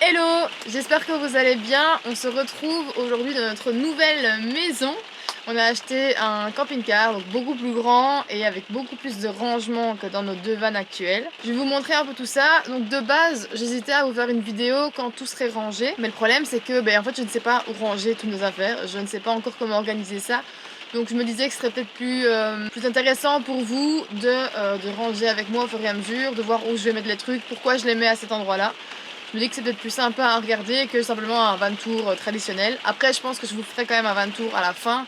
Hello, j'espère que vous allez bien. On se retrouve aujourd'hui dans notre nouvelle maison. On a acheté un camping-car, donc beaucoup plus grand et avec beaucoup plus de rangement que dans nos deux vannes actuelles. Je vais vous montrer un peu tout ça. Donc de base, j'hésitais à vous faire une vidéo quand tout serait rangé. Mais le problème c'est que en fait je ne sais pas où ranger toutes nos affaires. Je ne sais pas encore comment organiser ça. Donc je me disais que ce serait peut-être plus intéressant pour vous de ranger avec moi au fur et à mesure, de voir où je vais mettre les trucs, pourquoi je les mets à cet endroit-là. Je me dis que c'est peut-être plus sympa à regarder que simplement un van tour traditionnel. Après, je pense que je vous ferai quand même un van tour à la fin,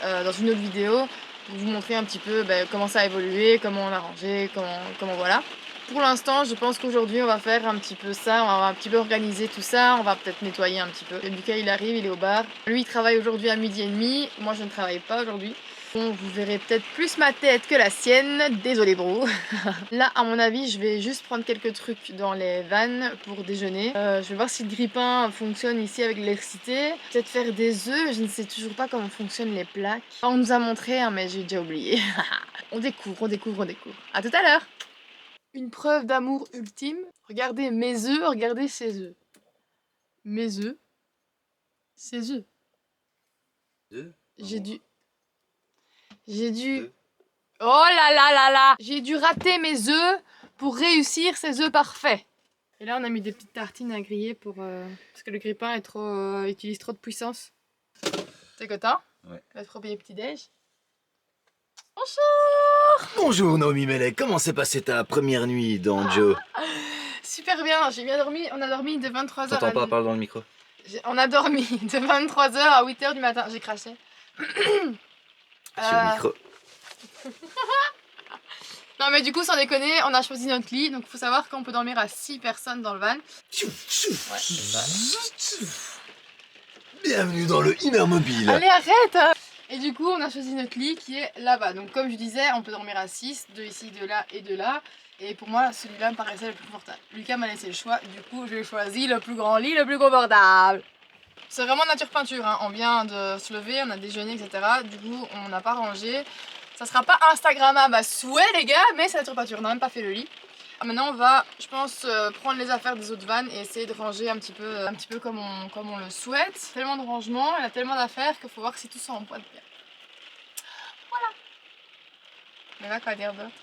dans une autre vidéo, pour vous montrer un petit peu comment ça a évolué, comment on a rangé, comment voilà. Pour l'instant, je pense qu'aujourd'hui, on va faire un petit peu ça, on va un petit peu organiser tout ça, on va peut-être nettoyer un petit peu. Et Lucas, il arrive, il est au bar. Lui, il travaille aujourd'hui à 12h30, moi je ne travaille pas aujourd'hui. Bon, vous verrez peut-être plus ma tête que la sienne, désolé bro. Là, à mon avis, je vais juste prendre quelques trucs dans les vannes pour déjeuner. Je vais voir si le grille-pain fonctionne ici avec l'électricité. Peut-être faire des œufs, je ne sais toujours pas comment fonctionnent les plaques. On nous a montré, hein, mais j'ai déjà oublié. On découvre, on découvre, on découvre. À tout à l'heure. Une preuve d'amour ultime. Regardez mes œufs, regardez ses œufs. Mes œufs. Ses œufs. J'ai dû... J'ai dû... Oh là là là là! J'ai dû rater mes œufs pour réussir ces œufs parfaits. Et là, on a mis des petites tartines à griller pour parce que le grille-pain est utilise trop de puissance. T'es content? Ouais. On va te payer petit-déj. Bonjour! Bonjour Naomi Melek, comment s'est passée ta première nuit dans Joe? Super bien, j'ai bien dormi. On a dormi de 23h T'entends pas, parle dans le micro. On a dormi de 23h à 8h du matin. J'ai craché. Sur le micro. Non mais du coup, sans déconner, on a choisi notre lit. Donc il faut savoir qu'on peut dormir à 6 personnes dans le van. Ouais. Bienvenue dans le Inner Mobile. Allez, arrête! Et du coup, on a choisi notre lit qui est là-bas. Donc comme je disais, on peut dormir à 6, deux ici, deux là et deux là. Et pour moi, celui-là me paraissait le plus confortable. Lucas m'a laissé le choix, du coup j'ai choisi le plus grand lit, le plus confortable. C'est vraiment nature peinture, hein. On vient de se lever, on a déjeuné, etc. Du coup, on n'a pas rangé. Ça sera pas Instagrammable à souhait, les gars, mais c'est nature peinture. On n'a même pas fait le lit. Maintenant, on va, je pense, prendre les affaires des autres vannes et essayer de ranger un petit peu comme on le souhaite. Tellement de rangement, il y a tellement d'affaires qu'il faut voir si tout ça emboîte bien. Voilà. Mais là, quoi dire d'autre?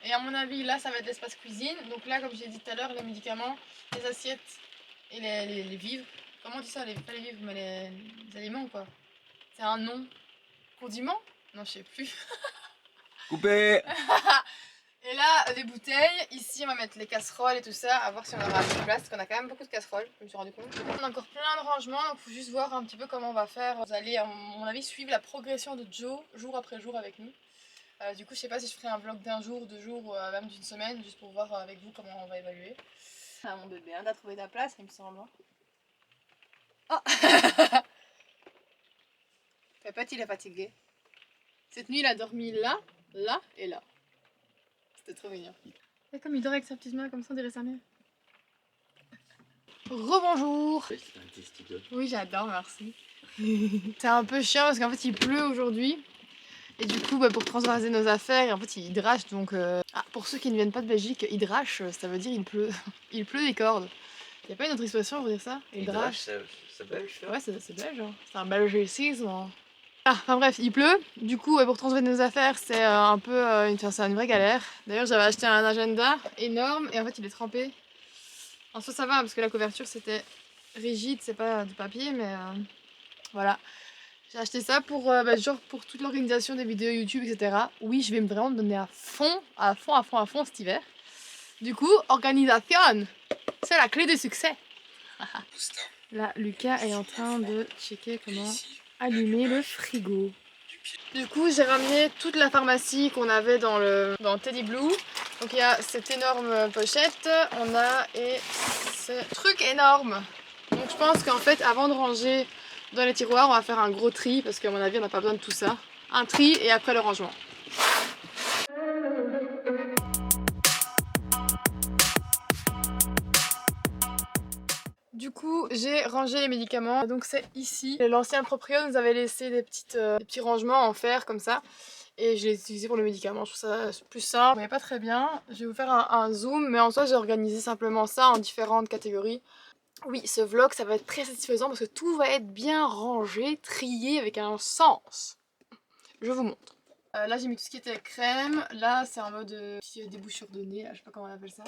Et à mon avis, là, ça va être l'espace cuisine. Donc là, comme j'ai dit tout à l'heure, les médicaments, les assiettes et les vivres. Comment on dit ça? Pas les vivres, mais les aliments, quoi. C'est un nom. Condiment? Non, je sais plus. Coupé. Et là, des bouteilles. Ici, on va mettre les casseroles et tout ça. À voir si on aura assez de place, parce qu'on a quand même beaucoup de casseroles, je me suis rendu compte. On a encore plein de rangements, donc il faut juste voir un petit peu comment on va faire. Vous allez, à mon avis, suivre la progression de Joe, jour après jour avec nous. Du coup, je sais pas si je ferai un vlog d'un jour, 2 jours, ou même d'une semaine, juste pour voir avec vous comment on va évaluer. Ah, mon bébé, hein, t'as trouvé ta place, il me semble. Oh Pépette, il est fatigué. Cette nuit, il a dormi là, là et là. C'était trop mignon. Et comme il dort avec sa petite main comme ça, on dirait sa mère. Rebonjour. Oui, j'adore, merci. C'est un peu chiant parce qu'en fait, il pleut aujourd'hui. Et du coup, pour transvaser nos affaires, en fait, il drache. Donc, pour ceux qui ne viennent pas de Belgique, il drache, ça veut dire il pleut. Il pleut des cordes. Il n'y a pas une autre expression pour dire ça? Il drache. C'est belge. Ouais, c'est belge. Hein. C'est un belgicisme. Hein. Ah, enfin bref, il pleut. Du coup, pour transvaser nos affaires, c'est un peu c'est une vraie galère. D'ailleurs, j'avais acheté un agenda énorme et en fait, il est trempé. En soi, ça va parce que la couverture c'était rigide, c'est pas de papier, mais voilà. J'ai acheté ça pour genre pour toute l'organisation des vidéos YouTube, etc. Oui, je vais vraiment me donner à fond cet hiver. Du coup, organisation, c'est la clé du succès. Là, Lucas est en train de checker comment allumer le frigo. Du coup, j'ai ramené toute la pharmacie qu'on avait dans Teddy Blue. Donc il y a cette énorme pochette, on a et ce truc énorme. Donc je pense qu'en fait, avant de ranger dans les tiroirs, on va faire un gros tri parce qu'à mon avis, on n'a pas besoin de tout ça. Un tri et après le rangement. Du coup, j'ai rangé les médicaments. Donc c'est ici. L'ancien proprio nous avait laissé des petits rangements en fer comme ça. Et je l'ai utilisé pour le médicament, je trouve ça plus simple, mais pas très bien. Je vais vous faire un zoom, mais en soi j'ai organisé simplement ça en différentes catégories. Oui, ce vlog ça va être très satisfaisant parce que tout va être bien rangé, trié avec un sens. Je vous montre. Là j'ai mis tout ce qui était crème, là c'est en mode débouchure de nez, là, je sais pas comment on appelle ça.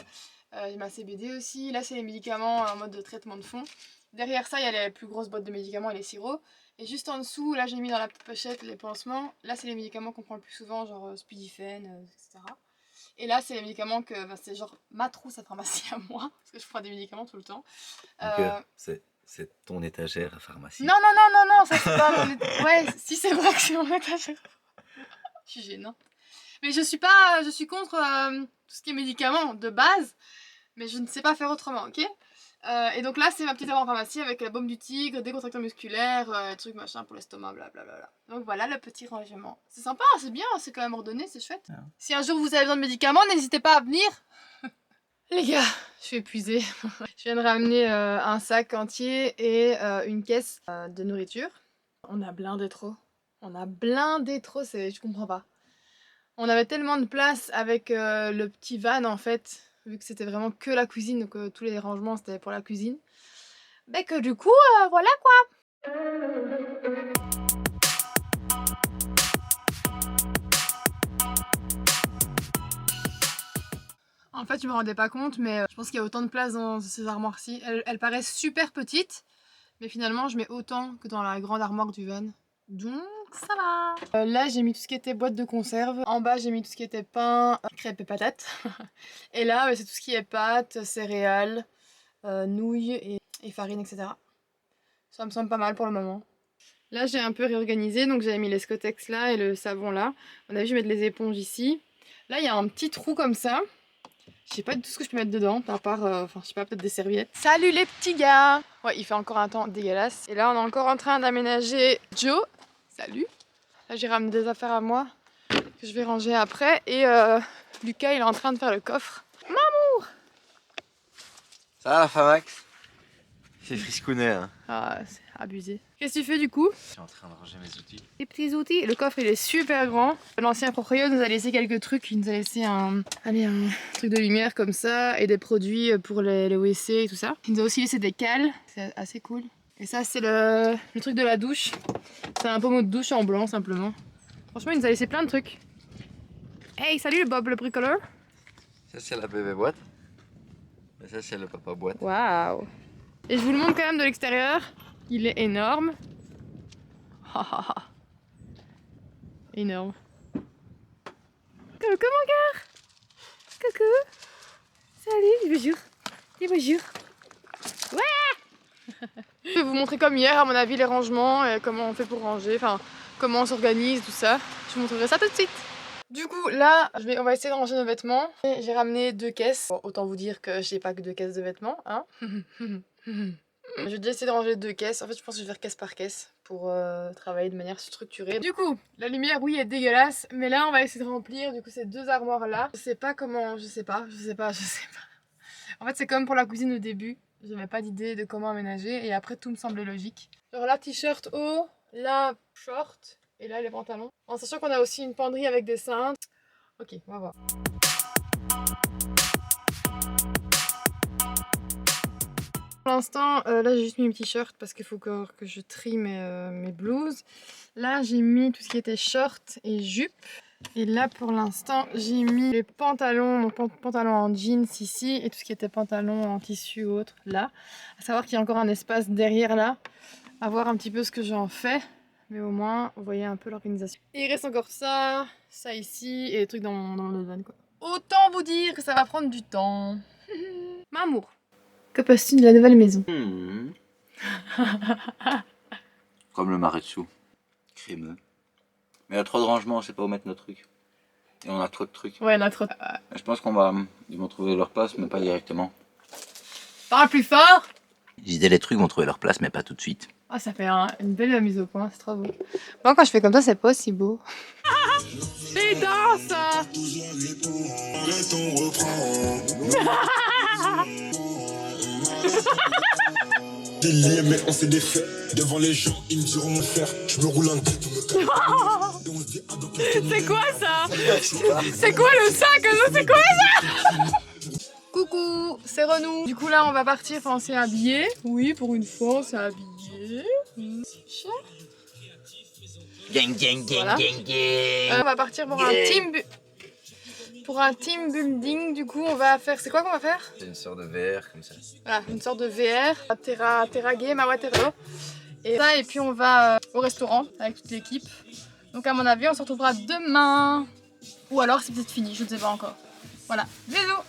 J'ai ma CBD aussi, là c'est les médicaments en mode de traitement de fond. Derrière ça il y a les plus grosses boîtes de médicaments et les sirops. Et juste en dessous, là j'ai mis dans la petite pochette les pansements. Là c'est les médicaments qu'on prend le plus souvent, genre Spidifen, etc. Et là c'est les médicaments que, c'est genre ma trousse à pharmacie à moi, parce que je prends des médicaments tout le temps. Donc, c'est ton étagère à pharmacie. Non, non, non, non, non, ça c'est pas mon étagère. Ouais, si c'est vrai que c'est mon étagère. Je suis gênante. Mais je suis contre tout ce qui est médicaments de base, mais je ne sais pas faire autrement, ok? Et donc là c'est ma petite en pharmacie avec la baume du tigre, décontractant musculaire, trucs machin pour l'estomac, blablabla. Donc voilà le petit rangement. C'est sympa, c'est bien, c'est quand même ordonné, c'est chouette. Yeah. Si un jour vous avez besoin de médicaments, n'hésitez pas à venir. Les gars, je suis épuisée. Je viens de ramener un sac entier et une caisse de nourriture. On a blindé trop. On a blindé trop, je comprends pas. On avait tellement de place avec le petit van en fait, vu que c'était vraiment que la cuisine, donc tous les rangements c'était pour la cuisine. Mais que du coup, voilà quoi. En fait, je me rendais pas compte, mais je pense qu'il y a autant de place dans ces armoires-ci. Elles paraissent super petites, mais finalement, je mets autant que dans la grande armoire du van. Donc, ça va. Là, j'ai mis tout ce qui était boîte de conserve. En bas, j'ai mis tout ce qui était pain, crêpes et patates. Et là, c'est tout ce qui est pâtes, céréales, nouilles et farine, etc. Ça me semble pas mal pour le moment. Là, j'ai un peu réorganisé, donc j'avais mis les Scotex là et le savon là. On a vu, je vais mettre les éponges ici. Là, il y a un petit trou comme ça. Je sais pas du tout ce que je peux mettre dedans, à part, enfin, je sais pas, peut-être des serviettes. Salut les petits gars! Ouais, il fait encore un temps dégueulasse. Et là, on est encore en train d'aménager Joe. Salut! Là, j'ai ramené des affaires à moi que je vais ranger après. Et Lucas, il est en train de faire le coffre. Mamour! Ça va, la Famax? C'est friscounet, hein. Ah, c'est abusé. Qu'est-ce que tu fais du coup? Je suis en train de ranger mes outils. Les petits outils. Le coffre, il est super grand. L'ancien propriétaire nous a laissé quelques trucs. Il nous a laissé un truc de lumière comme ça et des produits pour les WC et tout ça. Il nous a aussi laissé des cales. C'est assez cool. Et ça, c'est le truc de la douche. C'est un pommeau de douche en blanc, simplement. Franchement, il nous a laissé plein de trucs. Hey, salut le Bob, le bricoleur. Ça, c'est la bébé boîte. Et ça, c'est le papa boîte. Waouh. Et je vous le montre quand même de l'extérieur. Il est énorme. Énorme. Coucou mon gars. Coucou. Salut, bonjour. Dis bonjour. Ouais. Je vais vous montrer comme hier à mon avis les rangements et comment on fait pour ranger, enfin comment on s'organise, tout ça. Je vous montrerai ça tout de suite. Du coup là, on va essayer de ranger nos vêtements. J'ai ramené 2 caisses. Bon, autant vous dire que j'ai pas que 2 caisses de vêtements, hein. Je vais déjà essayer de ranger 2 caisses. En fait, je pense que je vais faire caisse par caisse pour travailler de manière structurée. Du coup, la lumière, oui, est dégueulasse. Mais là, on va essayer de remplir du coup ces 2 armoires là. Je sais pas comment, je sais pas. En fait, c'est comme pour la cuisine au début. J'avais pas d'idée de comment aménager. Et après, tout me semblait logique. Genre là, t-shirt haut, là, short. Et là, les pantalons. En sachant qu'on a aussi une penderie avec des cintres. Ok, on va voir. Pour l'instant, là j'ai juste mis mes t-shirts parce qu'il faut que je trie mes blouses. Là j'ai mis tout ce qui était short et jupe. Et là pour l'instant j'ai mis les pantalons, donc pantalons en jeans ici et tout ce qui était pantalon en tissu ou autre là. À savoir qu'il y a encore un espace derrière là, à voir un petit peu ce que j'en fais. Mais au moins vous voyez un peu l'organisation. Et il reste encore ça, ça ici et les trucs dans mon van quoi. Autant vous dire que ça va prendre du temps. Mamour. Que penses-tu de la nouvelle maison? Comme le marais dessous. Crémeux. Mais il y a trop de rangements, on sait pas où mettre nos trucs. Et on a trop de trucs. Ouais, on a trop de... Je pense ils vont trouver leur place, mais pas directement. Parle plus fort! Je disais, les trucs vont trouver leur place, mais pas tout de suite. Oh, ça fait une belle mise au point, c'est trop beau. Moi, quand je fais comme ça, c'est pas aussi beau. C'est danse! Des liens, mais on s'est défait. Devant les gens, ils me diront mon frère. Je me roule un dé pour me calmer. C'est quoi ça? C'est quoi le sac? C'est quoi ça? Coucou, c'est Renou. Du coup là on va partir, enfin on s'est habillé. Oui, pour une fois on s'est habillé. Gang, gang, gang, Voilà. gang, gang. On va partir pour un team building. Du coup on va faire, c'est quoi qu'on va faire? C'est une sorte de VR comme ça. Voilà, une sorte de VR, Terra Game, Terra. Et ça, et puis on va au restaurant avec toute l'équipe. Donc à mon avis on se retrouvera demain. Ou alors c'est peut-être fini, je ne sais pas encore. Voilà, bisous.